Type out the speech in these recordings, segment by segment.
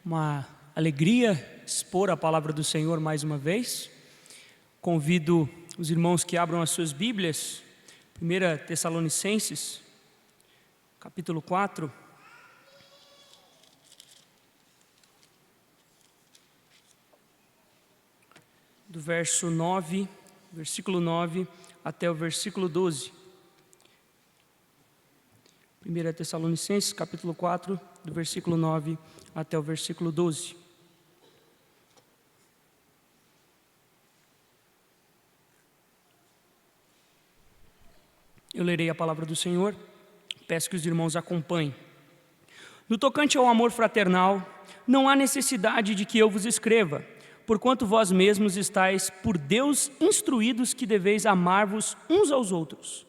Uma alegria expor a palavra do Senhor mais uma vez. Convido os irmãos que abram as suas Bíblias, 1 Tessalonicenses, capítulo 4. Do verso 9, versículo 9 até o versículo 12. 1 Tessalonicenses, capítulo 4, do versículo 9 até o versículo 12. Eu lerei a palavra do Senhor, peço que os irmãos acompanhem. No tocante ao amor fraternal, não há necessidade de que eu vos escreva, porquanto vós mesmos estáis por Deus instruídos que deveis amar-vos uns aos outros.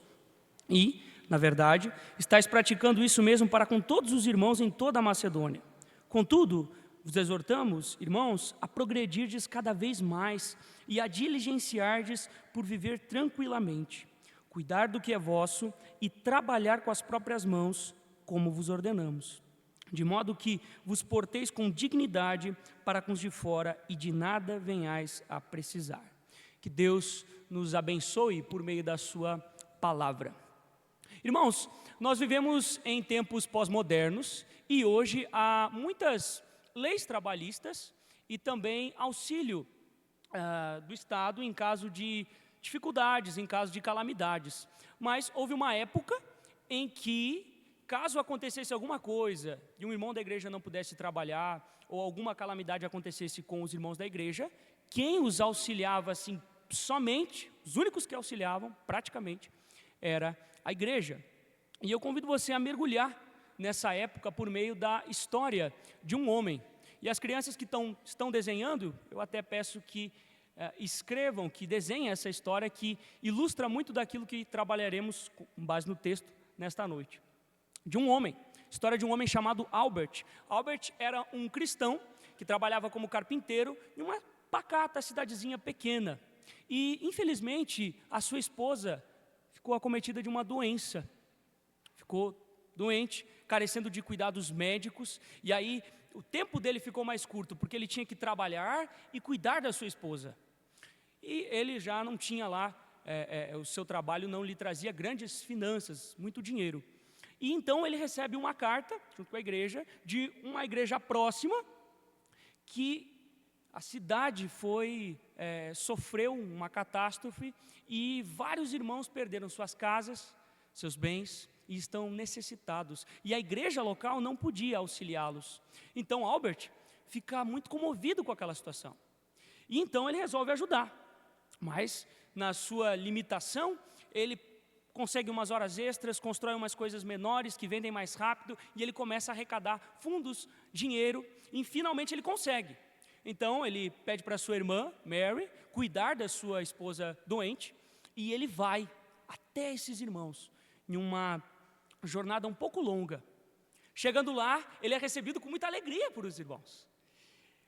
E, na verdade, estáis praticando isso mesmo para com todos os irmãos em toda a Macedônia. Contudo, vos exortamos, irmãos, a progredirdes cada vez mais e a diligenciardes por viver tranquilamente, cuidar do que é vosso e trabalhar com as próprias mãos, como vos ordenamos, de modo que vos porteis com dignidade para com os de fora e de nada venhais a precisar. Que Deus nos abençoe por meio da sua palavra. Irmãos, nós vivemos em tempos pós-modernos e hoje há muitas leis trabalhistas e também auxílio do Estado em caso de dificuldades, em caso de calamidades. Mas houve uma época em que, caso acontecesse alguma coisa e um irmão da igreja não pudesse trabalhar ou alguma calamidade acontecesse com os irmãos da igreja, quem os auxiliava assim somente, os únicos que auxiliavam praticamente, era a igreja. E eu convido você a mergulhar nessa época por meio da história de um homem. E as crianças que estão desenhando, eu até peço que escrevam, que desenhem essa história que ilustra muito daquilo que trabalharemos com base no texto nesta noite. De um homem, história de um homem chamado Albert. Albert era um cristão que trabalhava como carpinteiro em uma pacata cidadezinha pequena. E, infelizmente, a sua esposa ficou acometida de uma doença. Ficou doente, carecendo de cuidados médicos, e aí o tempo dele ficou mais curto, porque ele tinha que trabalhar e cuidar da sua esposa. E ele já não tinha lá, o seu trabalho não lhe trazia grandes finanças, muito dinheiro. E então ele recebe uma carta, junto com a igreja, de uma igreja próxima, que a cidade sofreu uma catástrofe e vários irmãos perderam suas casas, seus bens, e estão necessitados. E a igreja local não podia auxiliá-los. Então Albert fica muito comovido com aquela situação. E então ele resolve ajudar. Mas, na sua limitação, ele consegue umas horas extras, constrói umas coisas menores que vendem mais rápido, e ele começa a arrecadar fundos, dinheiro, e finalmente ele consegue. Então ele pede para sua irmã, Mary, cuidar da sua esposa doente, e ele vai até esses irmãos, em uma jornada um pouco longa. Chegando lá, ele é recebido com muita alegria por os irmãos.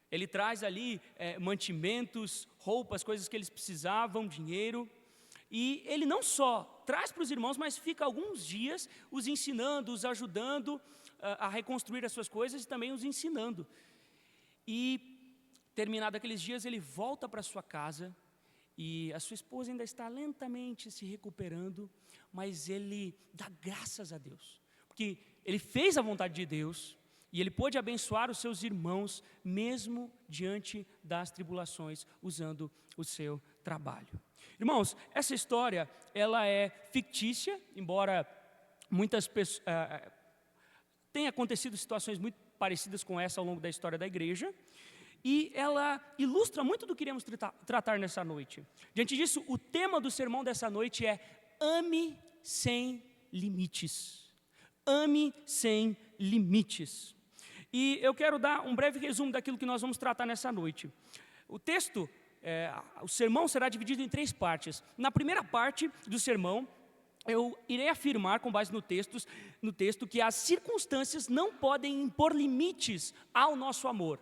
Ele traz ali mantimentos, roupas, coisas que eles precisavam, dinheiro. E ele não só traz para os irmãos, mas fica alguns dias os ensinando, os ajudando a reconstruir as suas coisas e também os ensinando. E, terminados aqueles dias, ele volta para sua casa e a sua esposa ainda está lentamente se recuperando, mas ele dá graças a Deus, porque ele fez a vontade de Deus e ele pôde abençoar os seus irmãos, mesmo diante das tribulações, usando o seu trabalho. Irmãos, essa história, ela é fictícia, embora muitas pessoas tenha acontecido situações muito parecidas com essa ao longo da história da igreja, e ela ilustra muito do que iremos tratar nessa noite. Diante disso, o tema do sermão dessa noite é: ame sem limites. Ame sem limites. E eu quero dar um breve resumo daquilo que nós vamos tratar nessa noite. O texto, o sermão será dividido em 3 partes. Na primeira parte do sermão, eu irei afirmar, com base no texto, que as circunstâncias não podem impor limites ao nosso amor.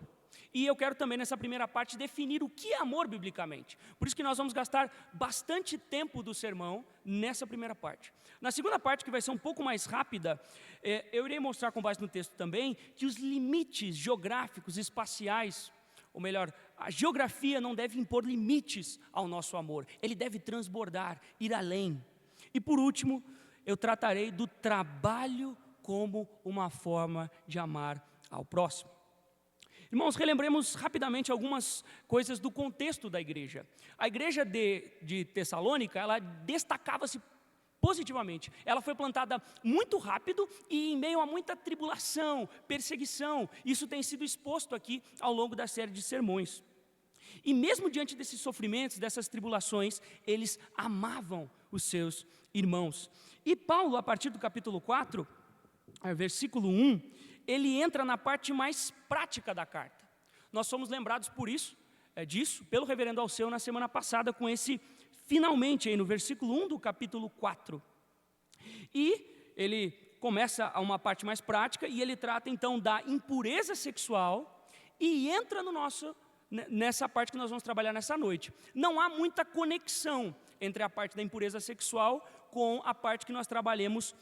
E eu quero também, nessa primeira parte, definir o que é amor biblicamente. Por isso que nós vamos gastar bastante tempo do sermão nessa primeira parte. Na segunda parte, que vai ser um pouco mais rápida, eu irei mostrar com base no texto também que os limites geográficos, espaciais, ou melhor, a geografia não deve impor limites ao nosso amor. Ele deve transbordar, ir além. E por último, eu tratarei do trabalho como uma forma de amar ao próximo. Irmãos, relembremos rapidamente algumas coisas do contexto da igreja. A igreja de Tessalônica, ela destacava-se positivamente. Ela foi plantada muito rápido e em meio a muita tribulação, perseguição. Isso tem sido exposto aqui ao longo da série de sermões. E mesmo diante desses sofrimentos, dessas tribulações, eles amavam os seus irmãos. E Paulo, a partir do capítulo 4, versículo 1, ele entra na parte mais prática da carta. Nós somos lembrados disso, pelo reverendo Alceu na semana passada, com esse finalmente aí no versículo 1 do capítulo 4. E ele começa a uma parte mais prática e ele trata então da impureza sexual e entra nessa parte que nós vamos trabalhar nessa noite. Não há muita conexão entre a parte da impureza sexual com a parte que nós trabalhemos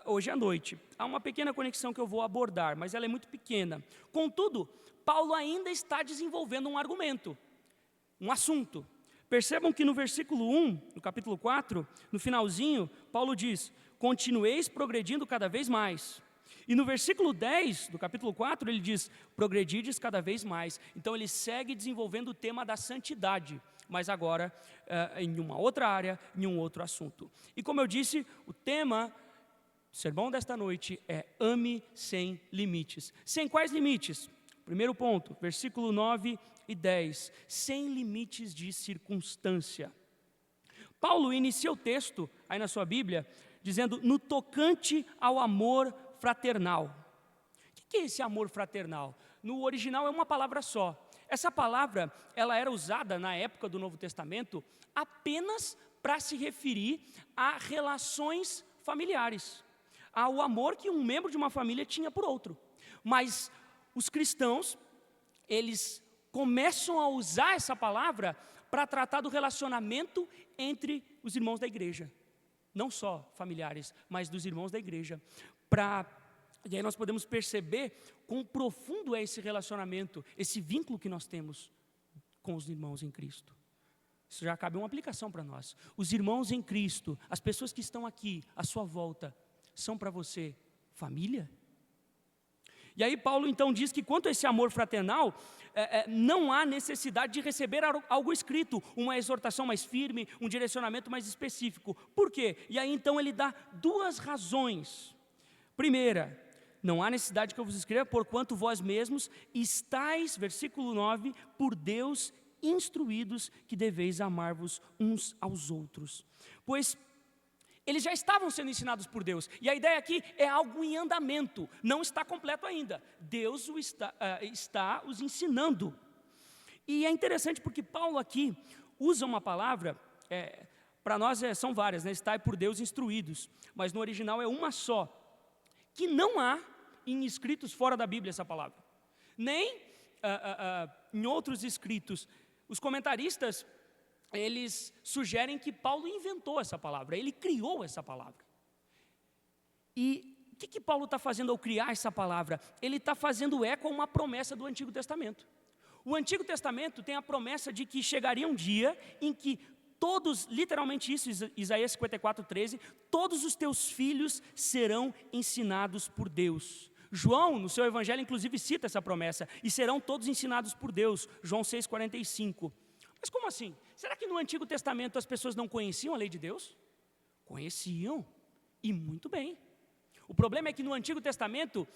hoje à noite. Há uma pequena conexão que eu vou abordar, mas ela é muito pequena. Contudo, Paulo ainda está desenvolvendo um argumento, um assunto. Percebam que no versículo 1, no capítulo 4, no finalzinho, Paulo diz: continueis progredindo cada vez mais. E no versículo 10 do capítulo 4, ele diz: progredides cada vez mais. Então ele segue desenvolvendo o tema da santidade, mas agora em uma outra área, em um outro assunto. E como eu disse, o tema do sermão desta noite é ame sem limites. Sem quais limites? Primeiro ponto, versículo 9 e 10, sem limites de circunstância. Paulo inicia o texto, aí na sua Bíblia, dizendo, no tocante ao amor fraternal. O que é esse amor fraternal? No original é uma palavra só. Essa palavra, ela era usada na época do Novo Testamento apenas para se referir a relações familiares, ao amor que um membro de uma família tinha por outro. Mas os cristãos, eles começam a usar essa palavra para tratar do relacionamento entre os irmãos da igreja. Não só familiares, mas dos irmãos da igreja. E aí nós podemos perceber quão profundo é esse relacionamento, esse vínculo que nós temos com os irmãos em Cristo. Isso já cabe uma aplicação para nós. Os irmãos em Cristo, as pessoas que estão aqui à sua volta, são para você família? E aí Paulo então diz que quanto a esse amor fraternal, não há necessidade de receber algo escrito, uma exortação mais firme, um direcionamento mais específico. Por quê? E aí então ele dá duas razões. Primeira, não há necessidade que eu vos escreva, porquanto vós mesmos estáis, versículo 9, por Deus instruídos que deveis amar-vos uns aos outros. Pois eles já estavam sendo ensinados por Deus. E a ideia aqui é algo em andamento. Não está completo ainda. Deus está os ensinando. E é interessante porque Paulo aqui usa uma palavra, para nós são várias, né? Estai por Deus instruídos. Mas no original é uma só. Que não há em escritos fora da Bíblia essa palavra. Nem em outros escritos. Os comentaristas, eles sugerem que Paulo inventou essa palavra, ele criou essa palavra. E o que Paulo está fazendo ao criar essa palavra? Ele está fazendo eco a uma promessa do Antigo Testamento. O Antigo Testamento tem a promessa de que chegaria um dia em que todos, literalmente isso, Isaías 54:13, todos os teus filhos serão ensinados por Deus. João, no seu evangelho, inclusive cita essa promessa, e serão todos ensinados por Deus, João 6:45. Mas como assim? Será que no Antigo Testamento as pessoas não conheciam a lei de Deus? Conheciam, e muito bem. O problema é que no Antigo Testamento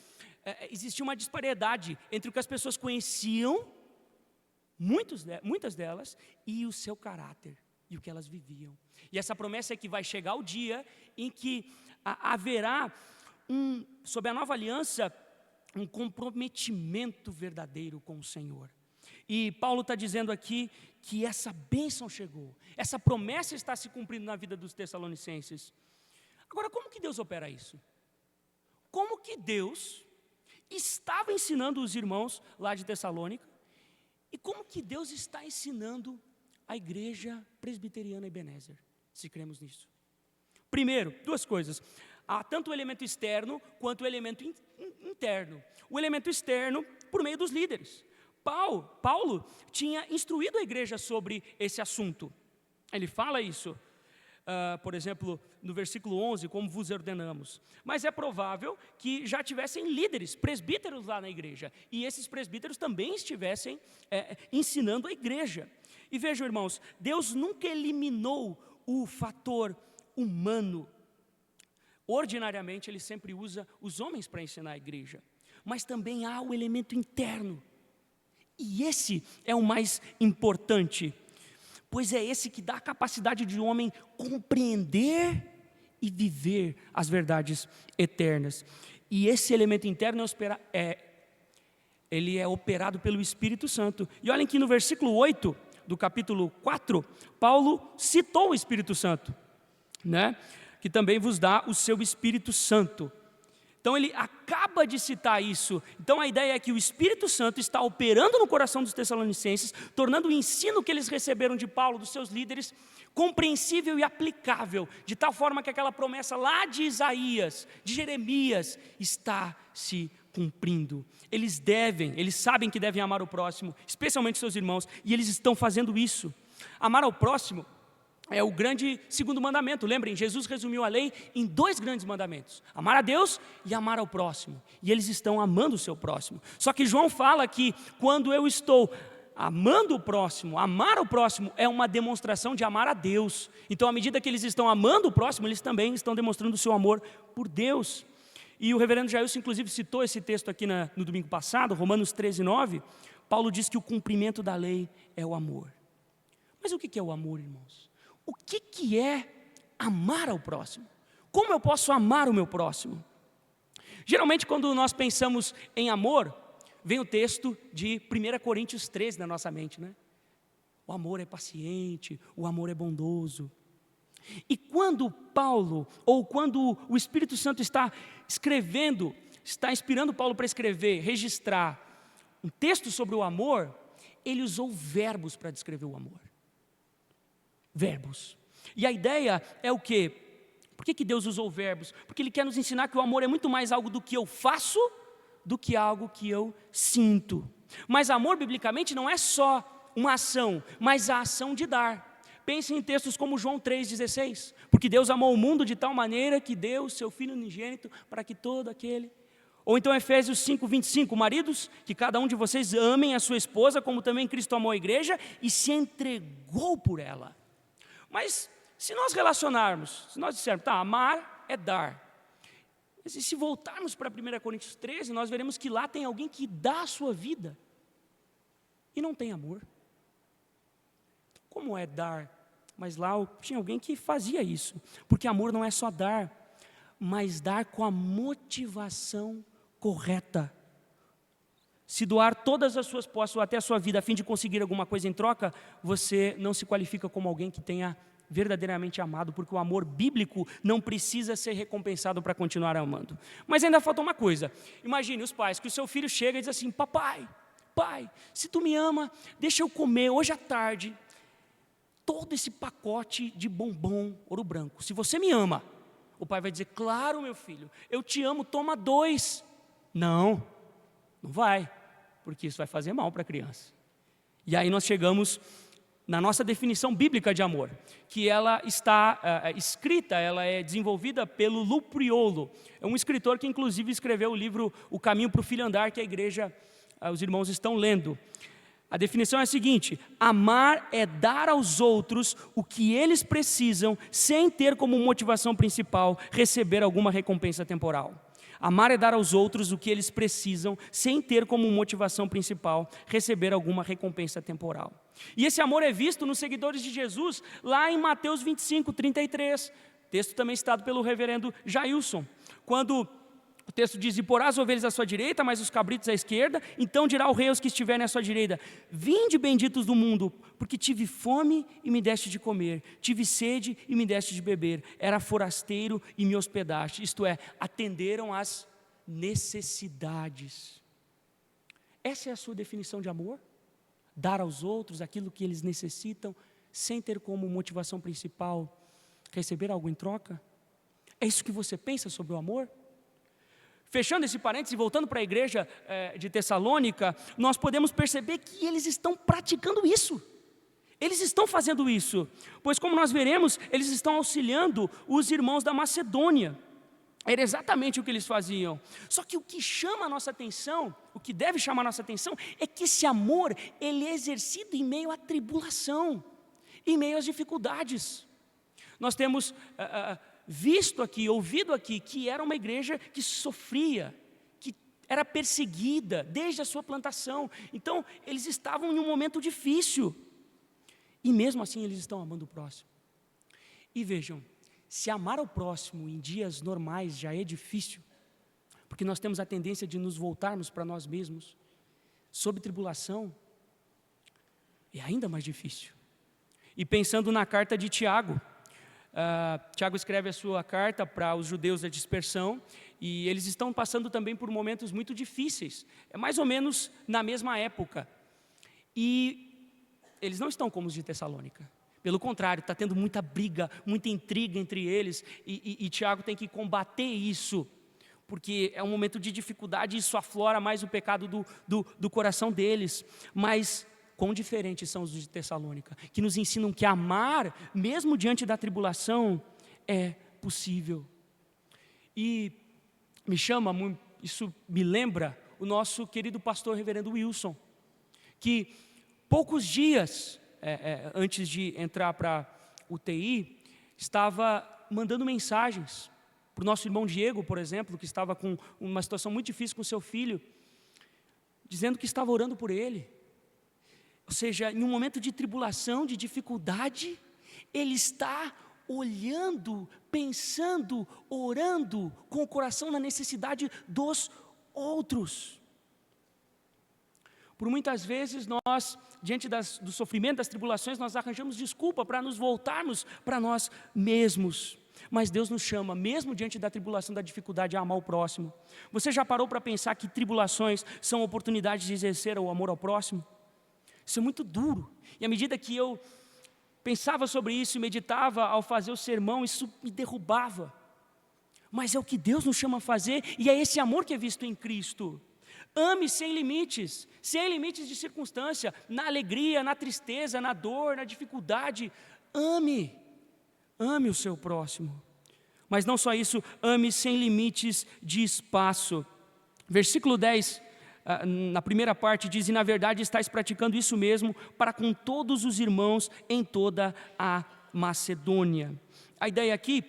existia uma disparidade entre o que as pessoas conheciam, muitas delas, e o seu caráter, e o que elas viviam. E essa promessa é que vai chegar o dia em que haverá, sob a nova aliança, um comprometimento verdadeiro com o Senhor. E Paulo está dizendo aqui que essa bênção chegou, essa promessa está se cumprindo na vida dos tessalonicenses. Agora, como que Deus opera isso? Como que Deus estava ensinando os irmãos lá de Tessalônica, E como que Deus está ensinando a igreja presbiteriana Ebenezer, se cremos nisso? Primeiro, duas coisas. Há tanto o elemento externo quanto o elemento interno. O elemento externo, por meio dos líderes. Paulo tinha instruído a igreja sobre esse assunto. Ele fala isso, por exemplo, no versículo 11, como vos ordenamos. Mas é provável que já tivessem líderes, presbíteros lá na igreja. E esses presbíteros também estivessem ensinando a igreja. E vejam, irmãos, Deus nunca eliminou o fator humano. Ordinariamente, Ele sempre usa os homens para ensinar a igreja. Mas também há o elemento interno. E esse é o mais importante, pois é esse que dá a capacidade de um homem compreender e viver as verdades eternas. E esse elemento interno ele é operado pelo Espírito Santo. E olhem que no versículo 8 do capítulo 4, Paulo citou o Espírito Santo, né? Que também vos dá o seu Espírito Santo. Então ele acaba de citar isso. Então a ideia é que o Espírito Santo está operando no coração dos tessalonicenses, tornando o ensino que eles receberam de Paulo, dos seus líderes, compreensível e aplicável, de tal forma que aquela promessa lá de Isaías, de Jeremias, está se cumprindo. Eles sabem que devem amar o próximo, especialmente seus irmãos, e eles estão fazendo isso. Amar ao próximo é o grande segundo mandamento. Lembrem, Jesus resumiu a lei em 2 grandes mandamentos: amar a Deus e amar ao próximo. E eles estão amando o seu próximo. Só que João fala que quando eu estou amando o próximo, amar o próximo é uma demonstração de amar a Deus. Então, à medida que eles estão amando o próximo, eles também estão demonstrando o seu amor por Deus. E o reverendo Jailson, inclusive, citou esse texto aqui no domingo passado, Romanos 13:9. Paulo diz que o cumprimento da lei é o amor. Mas o que é o amor, irmãos? O que é amar ao próximo? Como eu posso amar o meu próximo? Geralmente, quando nós pensamos em amor, vem o texto de 1 Coríntios 13 na nossa mente, né? O amor é paciente, o amor é bondoso. E quando Paulo, ou quando o Espírito Santo está escrevendo, está inspirando Paulo para escrever, registrar um texto sobre o amor, ele usou verbos para descrever o amor. Verbos. E a ideia é o quê? Por que Deus usou verbos? Porque Ele quer nos ensinar que o amor é muito mais algo do que eu faço, do que algo que eu sinto. Mas amor, biblicamente, não é só uma ação, mas a ação de dar. Pense em textos como João 3,16. Porque Deus amou o mundo de tal maneira que deu o seu Filho unigênito para que todo aquele... Ou então Efésios 5:25, maridos, que cada um de vocês amem a sua esposa, como também Cristo amou a igreja e se entregou por ela. Mas se nós relacionarmos, se nós dissermos, amar é dar. Mas e se voltarmos para 1 Coríntios 13, nós veremos que lá tem alguém que dá a sua vida e não tem amor. Como é dar? Mas lá tinha alguém que fazia isso. Porque amor não é só dar, mas dar com a motivação correta. Se doar todas as suas posses ou até a sua vida a fim de conseguir alguma coisa em troca, você não se qualifica como alguém que tenha verdadeiramente amado, porque o amor bíblico não precisa ser recompensado para continuar amando. Mas ainda falta uma coisa. Imagine os pais, que o seu filho chega e diz assim: pai, se tu me ama, deixa eu comer hoje à tarde todo esse pacote de bombom Ouro Branco. Se você me ama, o pai vai dizer: claro, meu filho, eu te amo, toma 2. Não vai, porque isso vai fazer mal para a criança. E aí nós chegamos na nossa definição bíblica de amor, que ela está escrita, ela é desenvolvida pelo Lu Priolo. É um escritor que inclusive escreveu o livro O Caminho para o Filho Andar, que a igreja, os irmãos estão lendo. A definição é a seguinte: amar é dar aos outros o que eles precisam, sem ter como motivação principal receber alguma recompensa temporal. Amar é dar aos outros o que eles precisam, sem ter como motivação principal receber alguma recompensa temporal. E esse amor é visto nos seguidores de Jesus, lá em Mateus 25:33, texto também citado pelo reverendo Jailson, quando o texto diz: e porá as ovelhas à sua direita, mas os cabritos à esquerda, então dirá o rei aos que estiverem à sua direita: vinde, benditos do mundo, porque tive fome e me deste de comer, tive sede e me deste de beber, era forasteiro e me hospedaste. Isto é, atenderam às necessidades. Essa é a sua definição de amor? dar aos outros aquilo que eles necessitam, sem ter como motivação principal receber algo em troca? É isso que você pensa sobre o amor? Fechando esse parênteses e voltando para a igreja de Tessalônica, nós podemos perceber que eles estão praticando isso. Eles estão fazendo isso, pois como nós veremos, eles estão auxiliando os irmãos da Macedônia. Era exatamente o que eles faziam. Só que o que chama a nossa atenção, o que deve chamar a nossa atenção, é que esse amor, ele é exercido em meio à tribulação, em meio às dificuldades. Nós temos visto aqui, ouvido aqui, que era uma igreja que sofria, que era perseguida desde a sua plantação. Então, eles estavam em um momento difícil. E mesmo assim, eles estão amando o próximo. E vejam, se amar ao próximo em dias normais já é difícil, porque nós temos a tendência de nos voltarmos para nós mesmos, sob tribulação, é ainda mais difícil. E pensando na carta de Tiago, Tiago escreve a sua carta para os judeus da dispersão, e eles estão passando também por momentos muito difíceis, é mais ou menos na mesma época, e eles não estão como os de Tessalônica, pelo contrário, está tendo muita briga, muita intriga entre eles, e Tiago tem que combater isso, porque é um momento de dificuldade, e isso aflora mais o pecado do coração deles, mas quão diferentes são os de Tessalônica, que nos ensinam que amar, mesmo diante da tribulação, é possível. E isso me lembra o nosso querido pastor reverendo Wilson, que poucos dias antes de entrar para UTI, estava mandando mensagens para o nosso irmão Diego, por exemplo, que estava com uma situação muito difícil com seu filho, dizendo que estava orando por ele. Ou seja, em um momento de tribulação, de dificuldade, ele está olhando, pensando, orando com o coração na necessidade dos outros. Por muitas vezes nós, diante do sofrimento, das tribulações, nós arranjamos desculpa para nos voltarmos para nós mesmos. Mas Deus nos chama, mesmo diante da tribulação, da dificuldade, a amar o próximo. Você já parou para pensar que tribulações são oportunidades de exercer o amor ao próximo? Isso é muito duro. E à medida que eu pensava sobre isso e meditava ao fazer o sermão, isso me derrubava. Mas é o que Deus nos chama a fazer, e é esse amor que é visto em Cristo. Ame sem limites de circunstância, na alegria, na tristeza, na dor, na dificuldade. Ame o seu próximo. Mas não só isso, ame sem limites de espaço. Versículo 10, na primeira parte diz: e na verdade estáis praticando isso mesmo para com todos os irmãos em toda a Macedônia. A ideia aqui,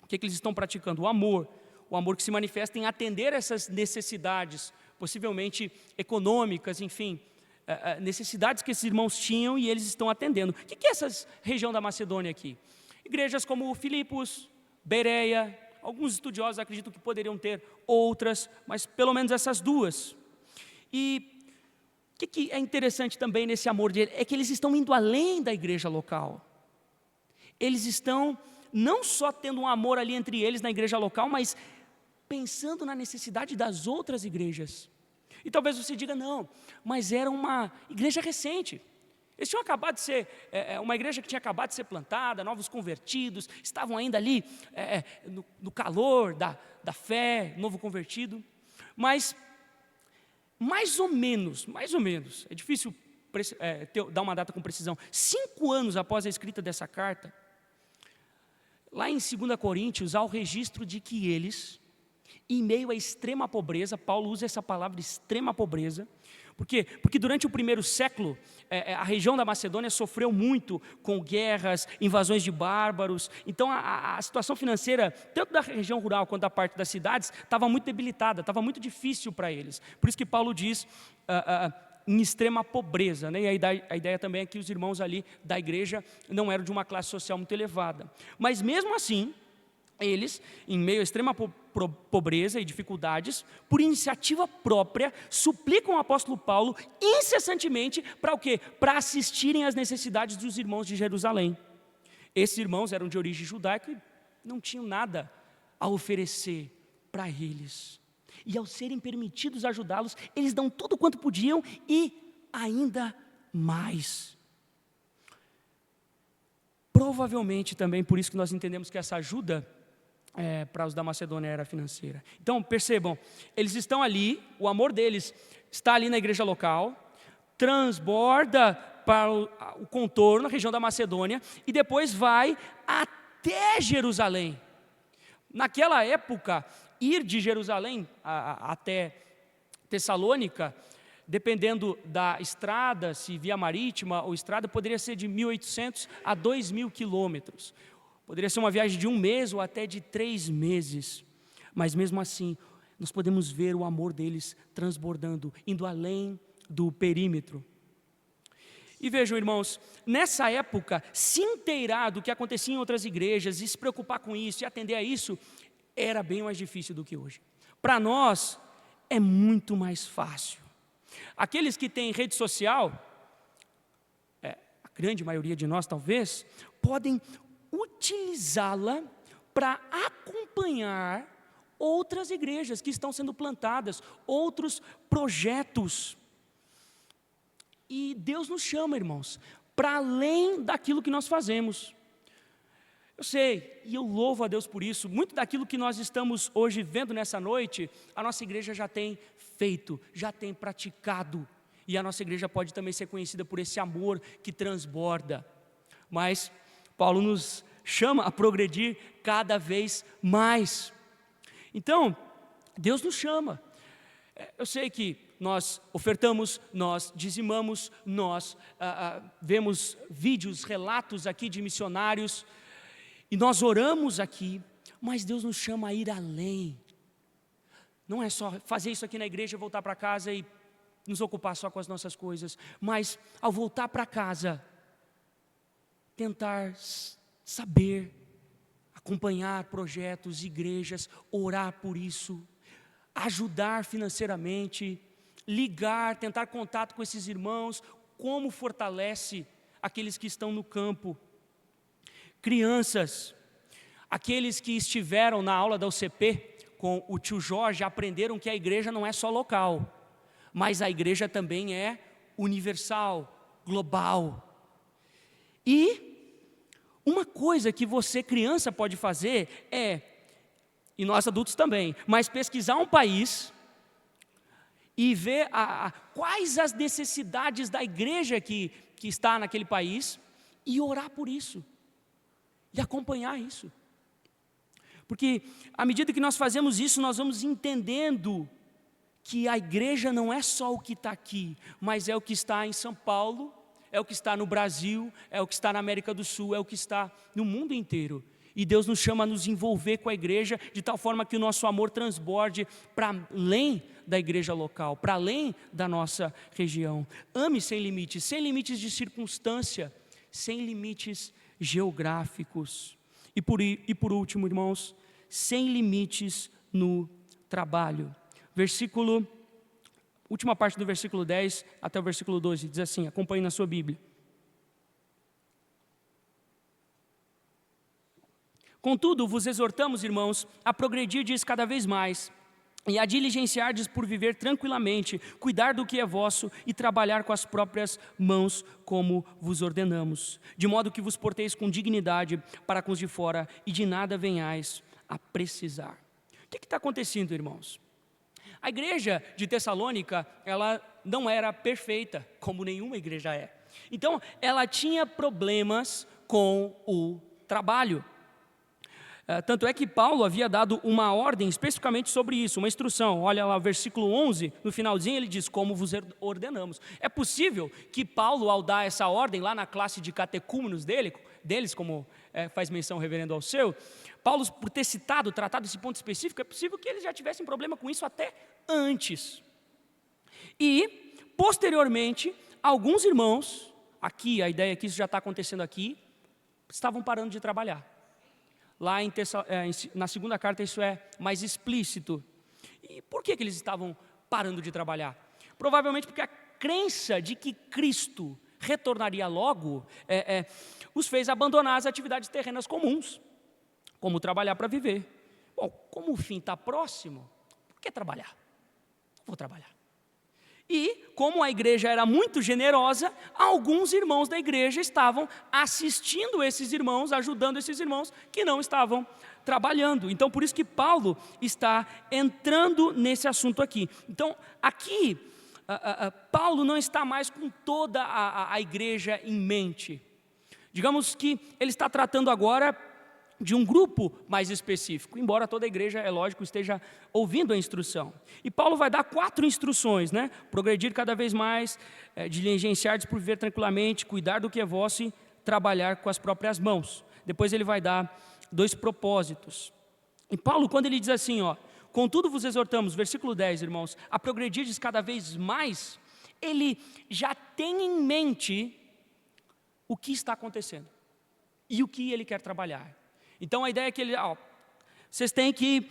o que eles estão praticando? O amor que se manifesta em atender essas necessidades, possivelmente econômicas, enfim, necessidades que esses irmãos tinham e eles estão atendendo. O que é essa região da Macedônia aqui? Igrejas como Filipos, Bereia, alguns estudiosos acreditam que poderiam ter outras, mas pelo menos essas duas. E o que é interessante também nesse amor dele, é que eles estão indo além da igreja local. Eles estão não só tendo um amor ali entre eles na igreja local, mas pensando na necessidade das outras igrejas. E talvez você diga, não, mas era uma igreja recente. Eles tinham acabado de ser, uma igreja que tinha acabado de ser plantada, novos convertidos, estavam ainda ali no calor da fé, novo convertido. Mas, mais ou menos, é difícil dar uma data com precisão, 5 anos após a escrita dessa carta, lá em 2 Coríntios, há o registro de que eles, em meio à extrema pobreza, Paulo usa essa palavra, extrema pobreza. Por quê? Porque durante o primeiro século, a região da Macedônia sofreu muito com guerras, invasões de bárbaros. Então a situação financeira, tanto da região rural quanto da parte das cidades, estava muito debilitada, estava muito difícil para eles. Por isso que Paulo diz em extrema pobreza, né? E a ideia também é que os irmãos ali da igreja não eram de uma classe social muito elevada. Mas mesmo assim, eles, em meio à extrema pobreza e dificuldades, por iniciativa própria, suplicam o apóstolo Paulo incessantemente para o quê? Para assistirem às necessidades dos irmãos de Jerusalém. Esses irmãos eram de origem judaica e não tinham nada a oferecer para eles. E ao serem permitidos ajudá-los, eles dão tudo quanto podiam e ainda mais. Provavelmente também por isso que nós entendemos que essa ajuda para os da Macedônia era financeira. Então percebam, eles estão ali, o amor deles está ali na igreja local, transborda para o contorno, a região da Macedônia, e depois vai até Jerusalém. Naquela época, ir de Jerusalém até Tessalônica, dependendo da estrada, se via marítima ou estrada, poderia ser de 1.800 a 2.000 quilômetros. Poderia ser uma viagem de 1 mês ou até de 3 meses. Mas mesmo assim, nós podemos ver o amor deles transbordando, indo além do perímetro. E vejam, irmãos, nessa época, se inteirar do que acontecia em outras igrejas e se preocupar com isso e atender a isso, era bem mais difícil do que hoje. Para nós, é muito mais fácil. Aqueles que têm rede social, a grande maioria de nós talvez, podem utilizá-la para acompanhar outras igrejas que estão sendo plantadas, outros projetos. E Deus nos chama, irmãos, para além daquilo que nós fazemos. Eu sei, e eu louvo a Deus por isso, muito daquilo que nós estamos hoje vendo nessa noite, a nossa igreja já tem feito, já tem praticado, e a nossa igreja pode também ser conhecida por esse amor que transborda. Mas Paulo nos chama a progredir cada vez mais. Então, Deus nos chama. Eu sei que nós ofertamos, nós dizimamos, nós vemos vídeos, relatos aqui de missionários, e nós oramos aqui, mas Deus nos chama a ir além. Não é só fazer isso aqui na igreja, voltar para casa e nos ocupar só com as nossas coisas, mas ao voltar para casa, tentar saber, acompanhar projetos, igrejas, orar por isso, ajudar financeiramente, ligar, tentar contato com esses irmãos, como fortalece aqueles que estão no campo. Crianças, aqueles que estiveram na aula da UCP com o tio Jorge, aprenderam que a igreja não é só local, mas a igreja também é universal, global. E uma coisa que você, criança, pode fazer e nós adultos também, mas pesquisar um país e ver quais as necessidades da igreja que está naquele país e orar por isso, e acompanhar isso. Porque à medida que nós fazemos isso, nós vamos entendendo que a igreja não é só o que está aqui, mas é o que está em São Paulo, é o que está no Brasil, é o que está na América do Sul, é o que está no mundo inteiro. E Deus nos chama a nos envolver com a igreja de tal forma que o nosso amor transborde para além da igreja local, para além da nossa região. Ame sem limites de circunstância, sem limites geográficos. E por último, irmãos, sem limites no trabalho. Última parte do versículo 10 até o versículo 12, diz assim, acompanhe na sua Bíblia. Contudo, vos exortamos, irmãos, a progredirdes cada vez mais, e a diligenciardes por viver tranquilamente, cuidar do que é vosso e trabalhar com as próprias mãos, como vos ordenamos, de modo que vos porteis com dignidade para com os de fora e de nada venhais a precisar. O que está acontecendo, irmãos? A igreja de Tessalônica, ela não era perfeita, como nenhuma igreja é. Então, ela tinha problemas com o trabalho. Tanto é que Paulo havia dado uma ordem especificamente sobre isso, uma instrução. Olha lá o versículo 11, no finalzinho ele diz, como vos ordenamos. É possível que Paulo, ao dar essa ordem lá na classe de catecúmenos deles, como faz menção o reverendo Alceu, Paulo, por ter tratado esse ponto específico, é possível que eles já tivessem problema com isso até antes. E, posteriormente, alguns irmãos, aqui, a ideia é que isso já está acontecendo aqui, estavam parando de trabalhar. Lá na segunda carta isso é mais explícito. E por que eles estavam parando de trabalhar? Provavelmente porque a crença de que Cristo retornaria logo os fez abandonar as atividades terrenas comuns, como trabalhar para viver. Bom, como o fim está próximo, por que trabalhar? Não vou trabalhar. E, como a igreja era muito generosa, alguns irmãos da igreja estavam assistindo esses irmãos, ajudando esses irmãos que não estavam trabalhando. Então, por isso que Paulo está entrando nesse assunto aqui. Então, aqui, Paulo não está mais com toda a igreja em mente. Digamos que ele está tratando agora de um grupo mais específico, embora toda a igreja, é lógico, esteja ouvindo a instrução. E Paulo vai dar 4 instruções, né? Progredir cada vez mais, diligenciar-vos por viver tranquilamente, cuidar do que é vosso e trabalhar com as próprias mãos. Depois ele vai dar 2 propósitos. E Paulo, quando ele diz assim, contudo vos exortamos, versículo 10, irmãos, a progredirdes cada vez mais, ele já tem em mente o que está acontecendo e o que ele quer trabalhar. Então a ideia é que vocês têm que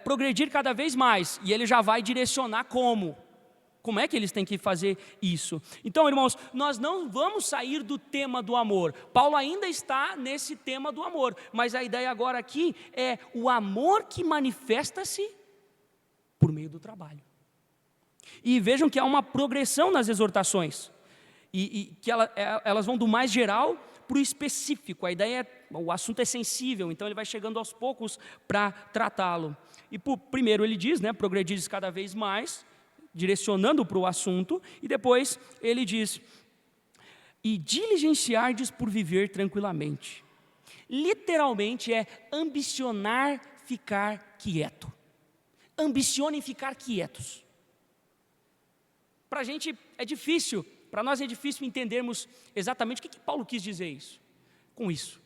progredir cada vez mais, e ele já vai direcionar como é que eles têm que fazer isso. Então, irmãos, nós não vamos sair do tema do amor. Paulo ainda está nesse tema do amor, mas a ideia agora aqui é o amor que manifesta-se por meio do trabalho. E vejam que há uma progressão nas exortações, e que elas vão do mais geral para o específico. A ideia o assunto é sensível, então ele vai chegando aos poucos para tratá-lo. E primeiro ele diz, progredir cada vez mais, direcionando para o assunto, e depois ele diz, e diligenciardes por viver tranquilamente. Literalmente é ambicionar ficar quieto. Ambicionem ficar quietos. Para a gente é difícil, para nós é difícil entendermos exatamente o que Paulo quis dizer com isso.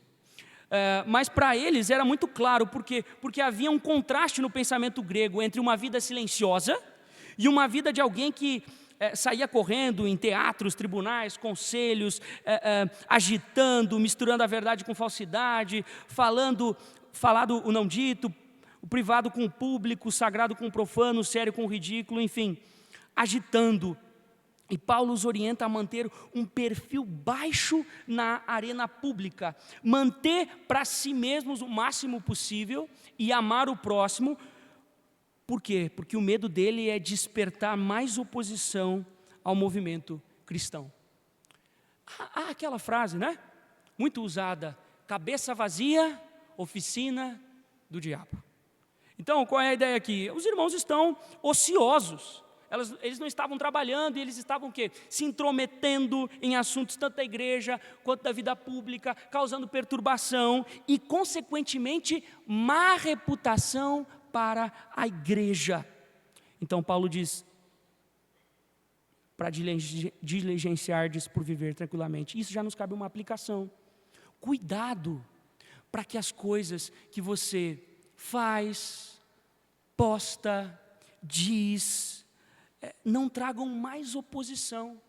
Mas para eles era muito claro, porque havia um contraste no pensamento grego entre uma vida silenciosa e uma vida de alguém que saía correndo em teatros, tribunais, conselhos, agitando, misturando a verdade com falsidade, falado o não dito, o privado com o público, o sagrado com o profano, o sério com o ridículo, enfim, agitando. E Paulo os orienta a manter um perfil baixo na arena pública, manter para si mesmos o máximo possível e amar o próximo. Por quê? Porque o medo dele é despertar mais oposição ao movimento cristão. Há aquela frase, muito usada, cabeça vazia, oficina do diabo. Então, qual é a ideia aqui? Os irmãos estão ociosos. Eles não estavam trabalhando, e eles estavam o quê? Se intrometendo em assuntos tanto da igreja quanto da vida pública, causando perturbação e, consequentemente, má reputação para a igreja. Então Paulo diz, para diligenciardes por viver tranquilamente. Isso já nos cabe uma aplicação. Cuidado para que as coisas que você faz, posta, diz, não tragam mais oposição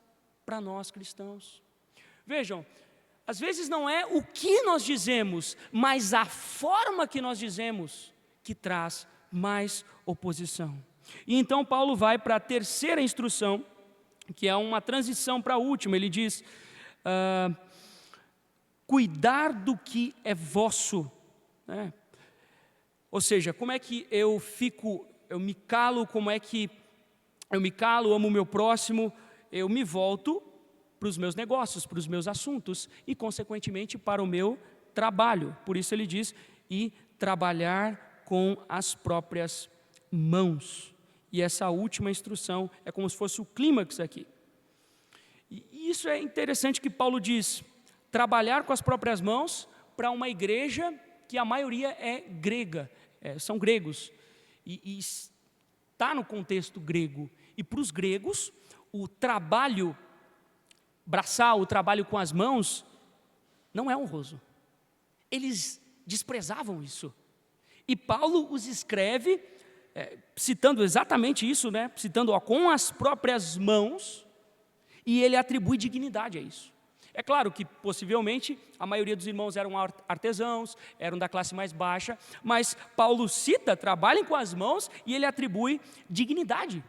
para nós cristãos. Vejam, às vezes não é o que nós dizemos, mas a forma que nós dizemos que traz mais oposição. E então Paulo vai para a terceira instrução, que é uma transição para a última. Ele diz, cuidar do que é vosso. Ou seja, como é que eu me calo, amo o meu próximo, eu me volto para os meus negócios, para os meus assuntos e, consequentemente, para o meu trabalho. Por isso ele diz, e trabalhar com as próprias mãos. E essa última instrução é como se fosse o clímax aqui. E isso é interessante que Paulo diz, trabalhar com as próprias mãos para uma igreja que a maioria é grega, são gregos, e está no contexto grego. E para os gregos, o trabalho braçal, o trabalho com as mãos, não é honroso. Eles desprezavam isso. E Paulo os escreve, citando exatamente isso, citando com as próprias mãos, e ele atribui dignidade a isso. É claro que, possivelmente, a maioria dos irmãos eram artesãos, eram da classe mais baixa, mas Paulo cita, trabalhem com as mãos, e ele atribui dignidade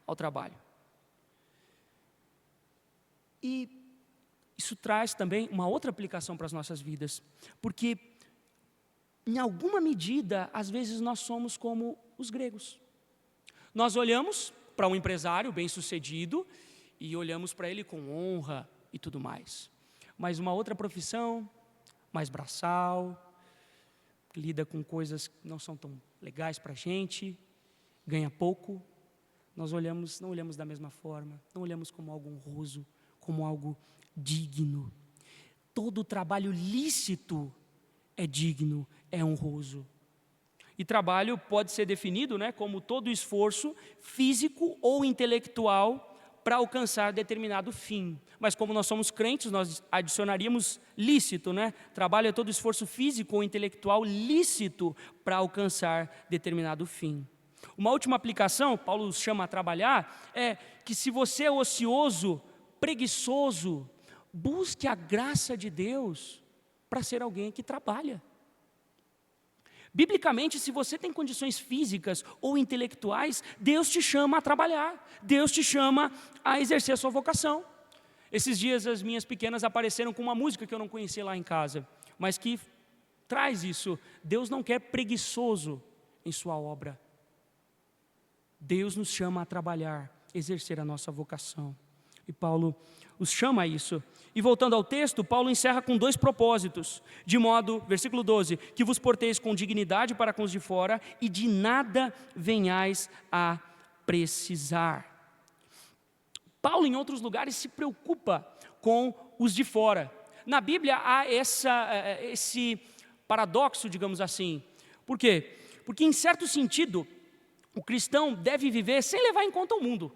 ao trabalho. E isso traz também uma outra aplicação para as nossas vidas, porque, em alguma medida, às vezes nós somos como os gregos. Nós olhamos para um empresário bem-sucedido e olhamos para ele com honra e tudo mais. Mas uma outra profissão, mais braçal, que lida com coisas que não são tão legais para a gente, ganha pouco, nós não olhamos da mesma forma, não olhamos como algo honroso, como algo digno. Todo trabalho lícito é digno, é honroso. E trabalho pode ser definido, como todo esforço físico ou intelectual para alcançar determinado fim. Mas como nós somos crentes, nós adicionaríamos lícito, Trabalho é todo esforço físico ou intelectual lícito para alcançar determinado fim. Uma última aplicação, Paulo chama a trabalhar, é que se você é ocioso, preguiçoso, busque a graça de Deus para ser alguém que trabalha. Biblicamente, se você tem condições físicas ou intelectuais, Deus te chama a trabalhar, Deus te chama a exercer a sua vocação. Esses dias as minhas pequenas apareceram com uma música que eu não conhecia lá em casa, mas que traz isso. Deus não quer preguiçoso em sua obra. Deus nos chama a trabalhar, exercer a nossa vocação. E Paulo os chama a isso. E voltando ao texto, Paulo encerra com 2 propósitos, de modo, versículo 12, que vos porteis com dignidade para com os de fora e de nada venhais a precisar. Paulo, em outros lugares, se preocupa com os de fora. Na Bíblia há esse paradoxo, digamos assim. Por quê? Porque, em certo sentido, o cristão deve viver sem levar em conta o mundo.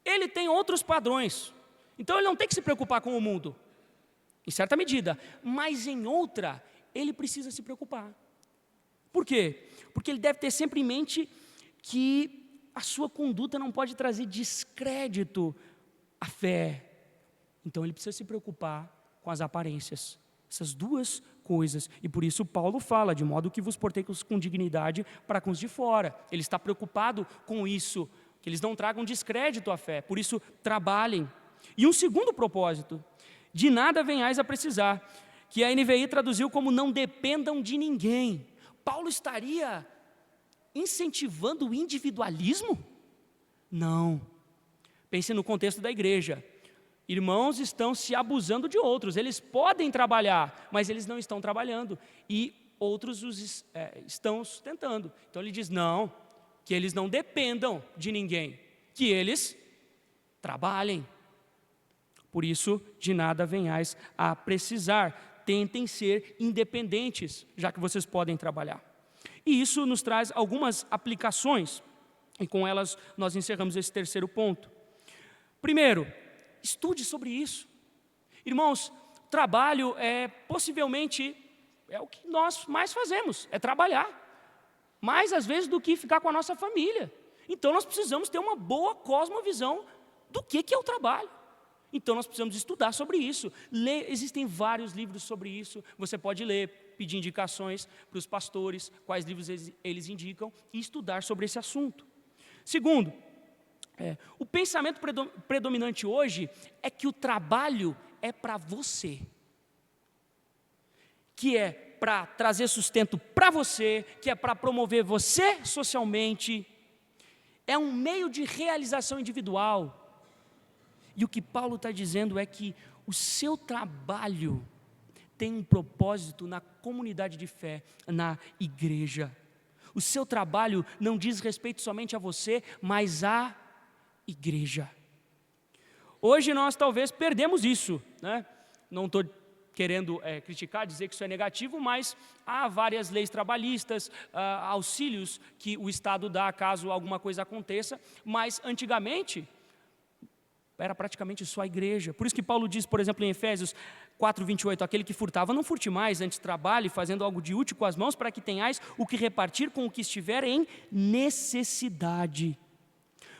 Ele tem outros padrões. Então ele não tem que se preocupar com o mundo, em certa medida, mas em outra, ele precisa se preocupar. Por quê? Porque ele deve ter sempre em mente que a sua conduta não pode trazer descrédito à fé. Então ele precisa se preocupar com as aparências, essas 2 coisas. E por isso Paulo fala, de modo que vos porteis com dignidade para com os de fora. Ele está preocupado com isso, que eles não tragam descrédito à fé, por isso trabalhem. E um segundo propósito, de nada venhais a precisar, que a NVI traduziu como não dependam de ninguém. Paulo estaria incentivando o individualismo? Não. Pense no contexto da igreja. Irmãos estão se abusando de outros, eles podem trabalhar, mas eles não estão trabalhando, e outros os estão sustentando. Então ele diz, não, que eles não dependam de ninguém, que eles trabalhem. Por isso, de nada venhais a precisar. Tentem ser independentes, já que vocês podem trabalhar. E isso nos traz algumas aplicações, e com elas nós encerramos esse terceiro ponto. Primeiro, estude sobre isso. Irmãos, trabalho possivelmente é o que nós mais fazemos, é trabalhar. Mais às vezes do que ficar com a nossa família. Então nós precisamos ter uma boa cosmovisão do que é o trabalho. Então nós precisamos estudar sobre isso. Existem vários livros sobre isso. Você pode ler, pedir indicações para os pastores, quais livros eles indicam, e estudar sobre esse assunto. Segundo, o pensamento predominante hoje é que o trabalho é para você, que é para trazer sustento para você, que é para promover você socialmente, é um meio de realização individual. E o que Paulo está dizendo é que o seu trabalho tem um propósito na comunidade de fé, na igreja. O seu trabalho não diz respeito somente a você, mas à igreja. Hoje nós talvez perdemos isso, Não estou querendo criticar, dizer que isso é negativo, mas há várias leis trabalhistas, auxílios que o Estado dá caso alguma coisa aconteça, mas antigamente era praticamente só a igreja. Por isso que Paulo diz, por exemplo, em Efésios 4:28, aquele que furtava, não furte mais, antes trabalhe, fazendo algo de útil com as mãos, para que tenhais o que repartir com o que estiver em necessidade.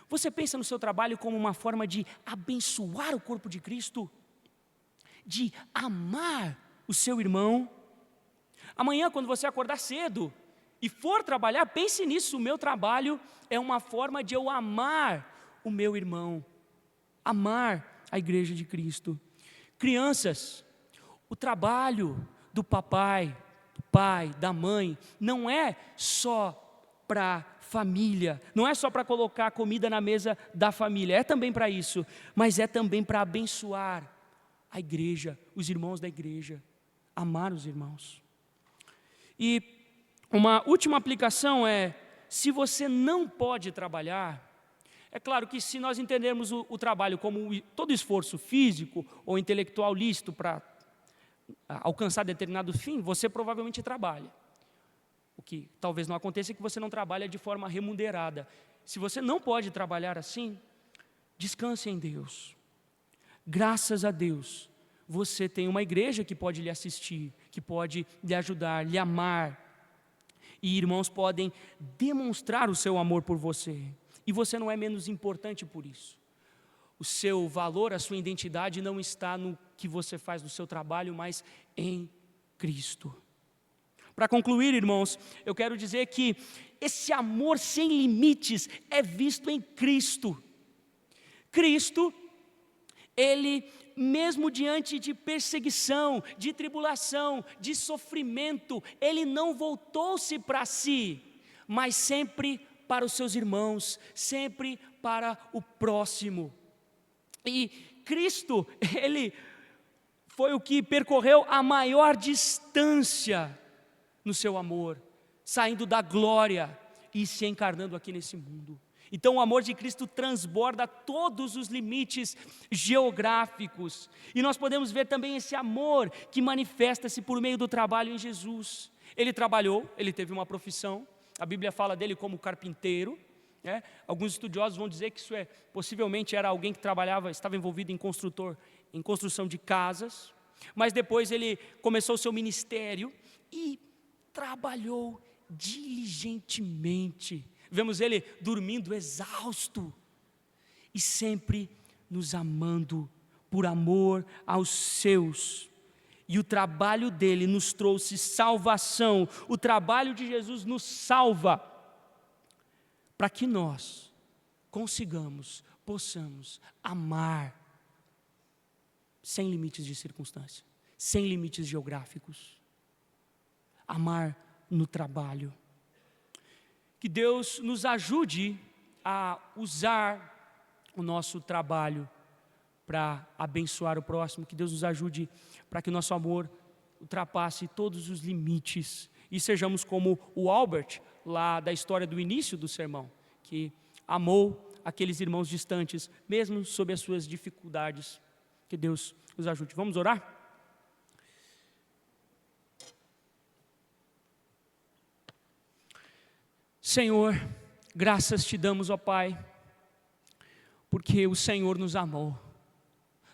Você pensa no seu trabalho como uma forma de abençoar o corpo de Cristo? De amar o seu irmão? Amanhã, quando você acordar cedo e for trabalhar, pense nisso, o meu trabalho é uma forma de eu amar o meu irmão. Amar a igreja de Cristo. Crianças, o trabalho do papai, do pai, da mãe, não é só para família. Não é só para colocar comida na mesa da família, é também para isso, mas é também para abençoar a igreja, os irmãos da igreja, amar os irmãos. E uma última aplicação é, se você não pode trabalhar, é claro que se nós entendermos o trabalho como todo esforço físico ou intelectual lícito para alcançar determinado fim, você provavelmente trabalha. O que talvez não aconteça é que você não trabalha de forma remunerada. Se você não pode trabalhar assim, descanse em Deus. Graças a Deus, você tem uma igreja que pode lhe assistir, que pode lhe ajudar, lhe amar. E irmãos podem demonstrar o seu amor por você. E você não é menos importante por isso. O seu valor, a sua identidade não está no que você faz no seu trabalho, mas em Cristo. Para concluir, irmãos, eu quero dizer que esse amor sem limites é visto em Cristo. Cristo, Ele, mesmo diante de perseguição, de tribulação, de sofrimento, Ele não voltou-se para si, mas sempre para os seus irmãos, sempre para o próximo. E Cristo, Ele foi o que percorreu a maior distância no seu amor, saindo da glória e se encarnando aqui nesse mundo. Então o amor de Cristo transborda todos os limites geográficos. E nós podemos ver também esse amor que manifesta-se por meio do trabalho em Jesus. Ele trabalhou, ele teve uma profissão, a Bíblia fala dele como carpinteiro. Alguns estudiosos vão dizer que isso possivelmente era alguém que estava envolvido em construção de casas. Mas depois ele começou o seu ministério e trabalhou diligentemente. Vemos ele dormindo exausto e sempre nos amando por amor aos seus. E o trabalho dele nos trouxe salvação. O trabalho de Jesus nos salva para que nós possamos amar sem limites de circunstância, sem limites geográficos. Amar no trabalho. Que Deus nos ajude a usar o nosso trabalho para abençoar o próximo. Que Deus nos ajude para que o nosso amor ultrapasse todos os limites e sejamos como o Albert, lá da história do início do sermão, que amou aqueles irmãos distantes, mesmo sob as suas dificuldades. Que Deus nos ajude. Vamos orar? Senhor, graças te damos, ó Pai, porque o Senhor nos amou.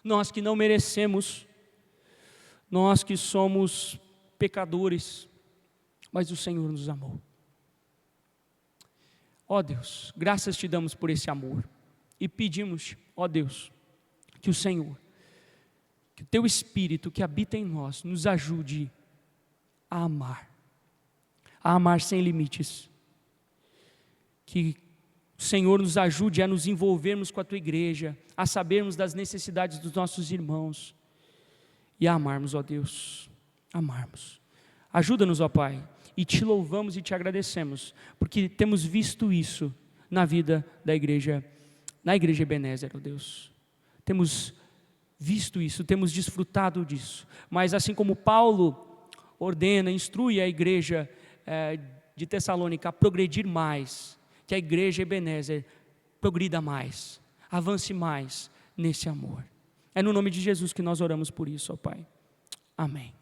Nós que não merecemos, nós que somos pecadores, mas o Senhor nos amou. Ó Deus, graças te damos por esse amor e pedimos, ó Deus, que o Senhor, que o Teu Espírito que habita em nós, nos ajude a amar sem limites. Que o Senhor nos ajude a nos envolvermos com a Tua igreja, a sabermos das necessidades dos nossos irmãos e a amarmos, ó Deus, amarmos. Ajuda-nos, ó Pai, e Te louvamos e Te agradecemos, porque temos visto isso na vida da igreja, na igreja Ebenezer, ó Deus. Temos visto isso, temos desfrutado disso, mas assim como Paulo ordena, instrui a igreja de Tessalônica a progredir mais, que a igreja Ebenezer progrida mais, avance mais nesse amor. É no nome de Jesus que nós oramos por isso, ó Pai. Amém.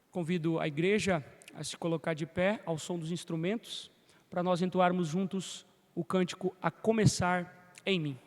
Convido a igreja a se colocar de pé ao som dos instrumentos, para nós entoarmos juntos o cântico A Começar em Mim.